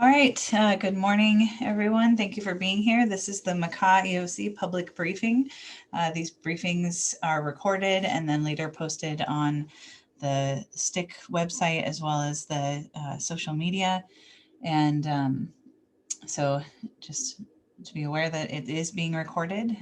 All right, good morning, everyone. Thank you for being here. This is the Makah EOC public briefing. These briefings are recorded and then later posted on the STIC website as well as the social media. And so just to be aware that it is being recorded.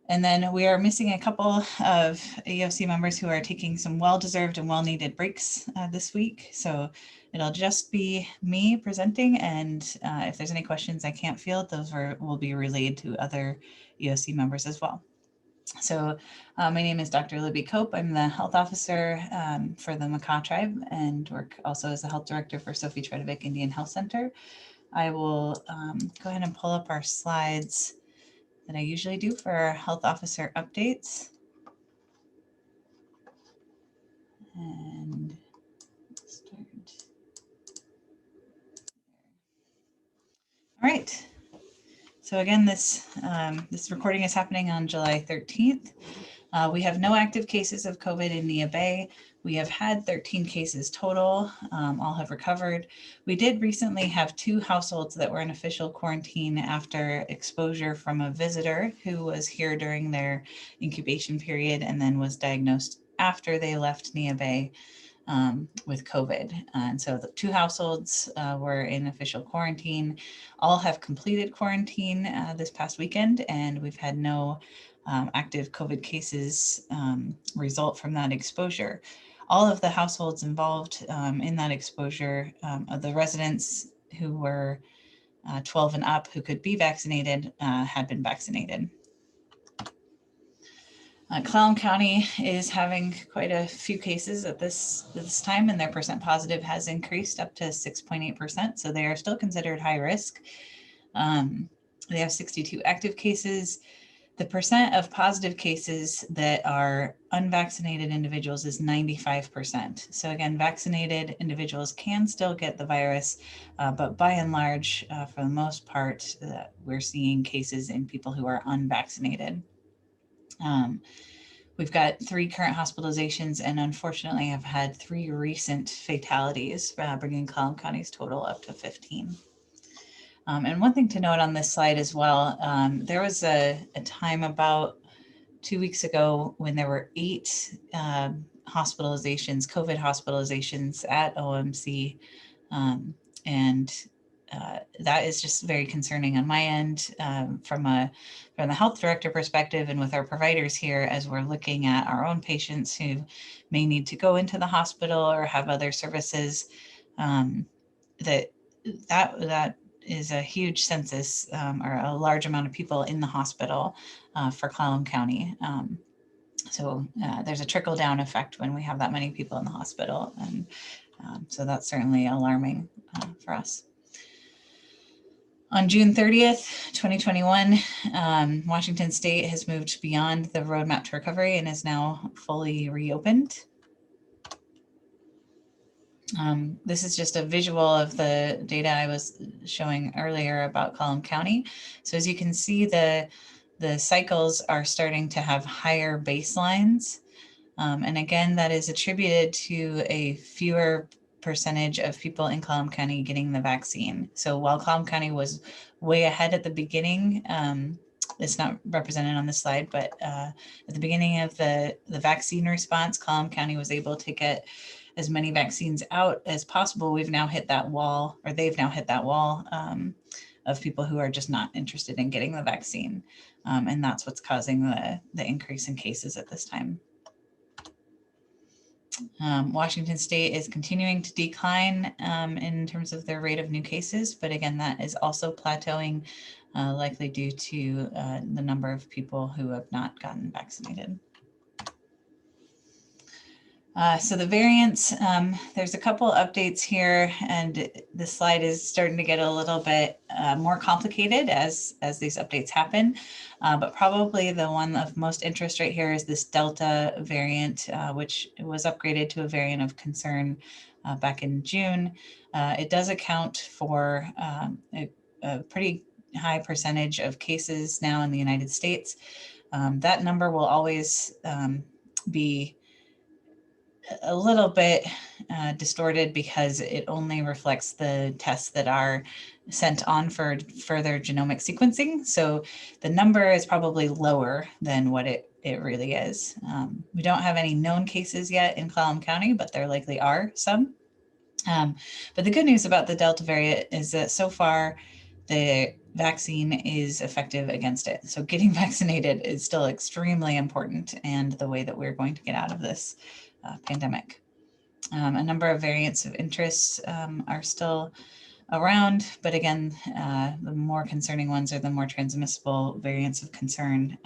And then we are missing a couple of EOC members who are taking some well-deserved and well-needed breaks this week. So it'll just be me presenting, and if there's any questions I can't field, those will be relayed to other EOC members as well. So my name is Dr. Libby Cope. I'm the health officer for the Makah tribe and work also as the health director for Sophie Tredovic Indian Health Center. I will go ahead and pull up our slides that I usually do for our health officer updates. And start. All right. So again, this recording is happening on July 13th. We have no active cases of COVID in Neah Bay. We have had 13 cases total, all have recovered. We did recently have 2 households that were in official quarantine after exposure from a visitor who was here during their incubation period and then was diagnosed after they left Neah Bay with COVID. And so the 2 households were in official quarantine. All have completed quarantine this past weekend, and we've had no active COVID cases result from that exposure. All of the households involved in that exposure, of the residents who were 12 and up who could be vaccinated had been vaccinated. Clallam County is having quite a few cases at this time, and their percent positive has increased up to 6.8%. So they are still considered high risk. They have 62 active cases. The percent of positive cases that are unvaccinated individuals is 95%. So again, vaccinated individuals can still get the virus, but by and large, for the most part, we're seeing cases in people who are unvaccinated. We've got 3 current hospitalizations and unfortunately have had 3 recent fatalities, bringing Clallam County's total up to 15. And one thing to note on this slide as well, there was a time about 2 weeks ago when there were 8 hospitalizations, COVID hospitalizations at OMC, and that is just very concerning on my end from the health director perspective and with our providers here as we're looking at our own patients who may need to go into the hospital or have other services. That is a huge census or a large amount of people in the hospital for Clallam County. So there's a trickle down effect when we have that many people in the hospital. And so that's certainly alarming for us. On June 30th, 2021, Washington State has moved beyond the roadmap to recovery and is now fully reopened. This is just a visual of the data I was showing earlier about Clallam County. So as you can see, the cycles are starting to have higher baselines. And again, that is attributed to a fewer percentage of people in Clallam County getting the vaccine. So while Clallam County was way ahead at the beginning, it's not represented on this slide, but at the beginning of the vaccine response, Clallam County was able to get as many vaccines out as possible. We've now hit that wall, or they've now hit that wall of people who are just not interested in getting the vaccine. And that's what's causing the increase in cases at this time. Washington State is continuing to decline in terms of their rate of new cases, but again, that is also plateauing, likely due to the number of people who have not gotten vaccinated. So the variants, there's a couple updates here, and the slide is starting to get a little bit more complicated as these updates happen. But probably the one of most interest right here is this Delta variant, which was upgraded to a variant of concern back in June. It does account for a pretty high percentage of cases now in the United States. That number will always be a little bit distorted because it only reflects the tests that are sent on for further genomic sequencing. So the number is probably lower than what it really is. We don't have any known cases yet in Clallam County, but there likely are some. But the good news about the Delta variant is that so far the vaccine is effective against it. So getting vaccinated is still extremely important and the way that we're going to get out of this pandemic. A number of variants of interest are still around, but again, the more concerning ones are the more transmissible variants of concern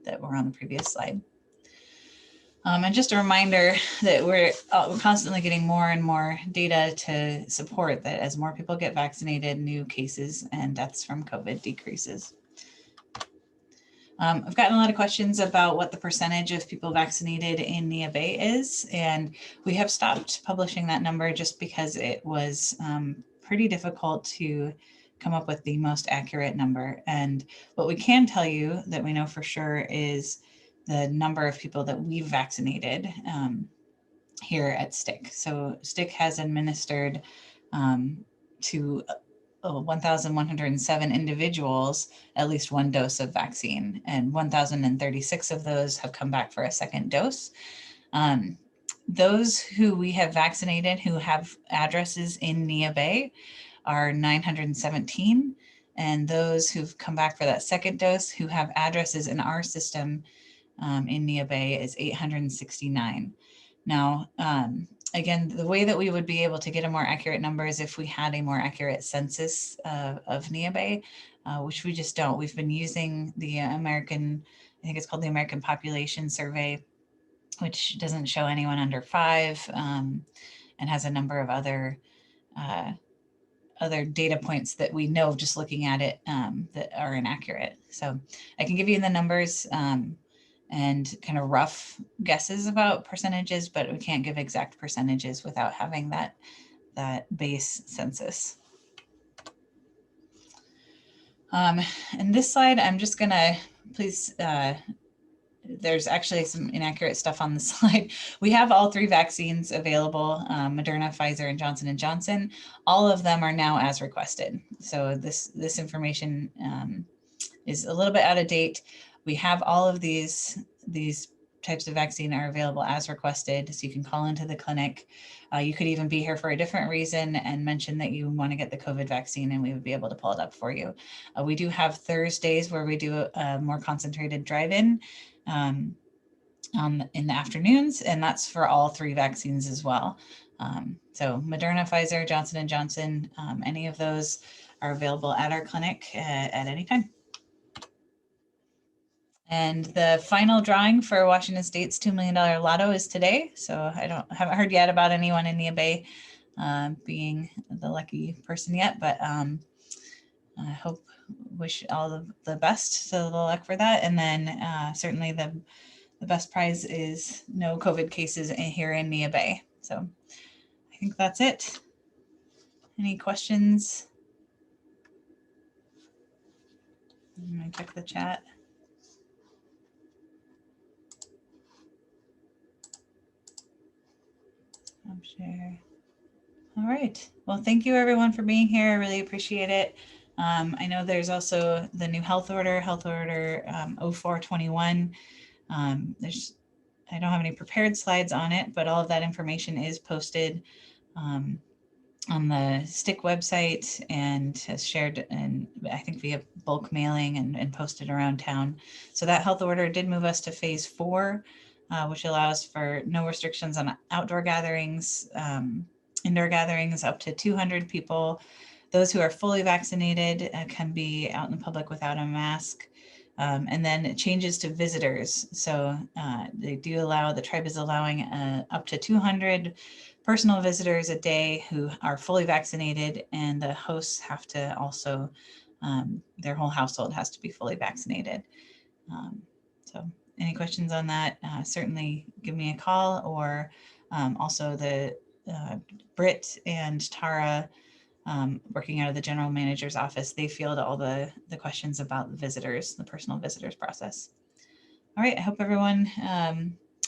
that were on the previous slide. And just a reminder that we're constantly getting more and more data to support that as more people get vaccinated, new cases and deaths from COVID decreases. I've gotten a lot of questions about what the percentage of people vaccinated in Neah Bay is, and we have stopped publishing that number just because it was pretty difficult to come up with the most accurate number. And what we can tell you that we know for sure is the number of people that we've vaccinated here at STIC. So STIC has administered to 1,107 individuals at least one dose of vaccine, and 1,036 of those have come back for a second dose. Those who we have vaccinated who have addresses in Neah Bay are 917, and those who've come back for that second dose who have addresses in our system in Neah Bay is 869. Now, again, the way that we would be able to get a more accurate number is if we had a more accurate census of Neah Bay, which we just don't. We've been using the American, I think it's called the American Population Survey, which doesn't show anyone under 5 and has a number of other data points that we know just looking at it that are inaccurate. So I can give you the numbers and kind of rough guesses about percentages, but we can't give exact percentages without having that base census. And this slide, I'm just gonna, please, there's actually some inaccurate stuff on the slide. We have all 3 vaccines available, Moderna, Pfizer, and Johnson & Johnson. All of them are now as requested. So this information is a little bit out of date. We have all of these types of vaccine are available as requested, so you can call into the clinic. You could even be here for a different reason and mention that you want to get the COVID vaccine, and we would be able to pull it up for you. We do have Thursdays where we do a more concentrated drive-in in the afternoons, and that's for all 3 vaccines as well. So Moderna, Pfizer, Johnson & Johnson, any of those are available at our clinic at any time. And the final drawing for Washington State's $2 million lotto is today. So I haven't heard yet about anyone in Neah Bay being the lucky person yet, but I wish all the best, so the luck for that. And then certainly the best prize is no COVID cases here in Neah Bay. So I think that's it. Any questions? I'm gonna check the chat. I'm sure. All right. Well, thank you everyone for being here. I really appreciate it. I know there's also the new health order 0421. I don't have any prepared slides on it, but all of that information is posted on the STIC website and has shared, and I think via bulk mailing and posted around town. So that health order did move us to phase 4. Which allows for no restrictions on outdoor gatherings, indoor gatherings up to 200 people. Those who are fully vaccinated can be out in the public without a mask. And then it changes to visitors. So they do allow, the tribe is allowing up to 200 personal visitors a day who are fully vaccinated, and the hosts have to also, their whole household has to be fully vaccinated. So any questions on that, certainly give me a call, or also the Britt and Tara working out of the general manager's office, they field all the questions about the visitors, the personal visitors process. All right, I hope everyone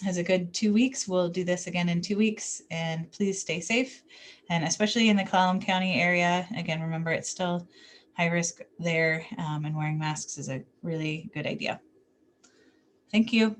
has a good 2 weeks. We'll do this again in 2 weeks, and please stay safe. And especially in the Column County area, again, remember it's still high risk there, and wearing masks is a really good idea. Thank you.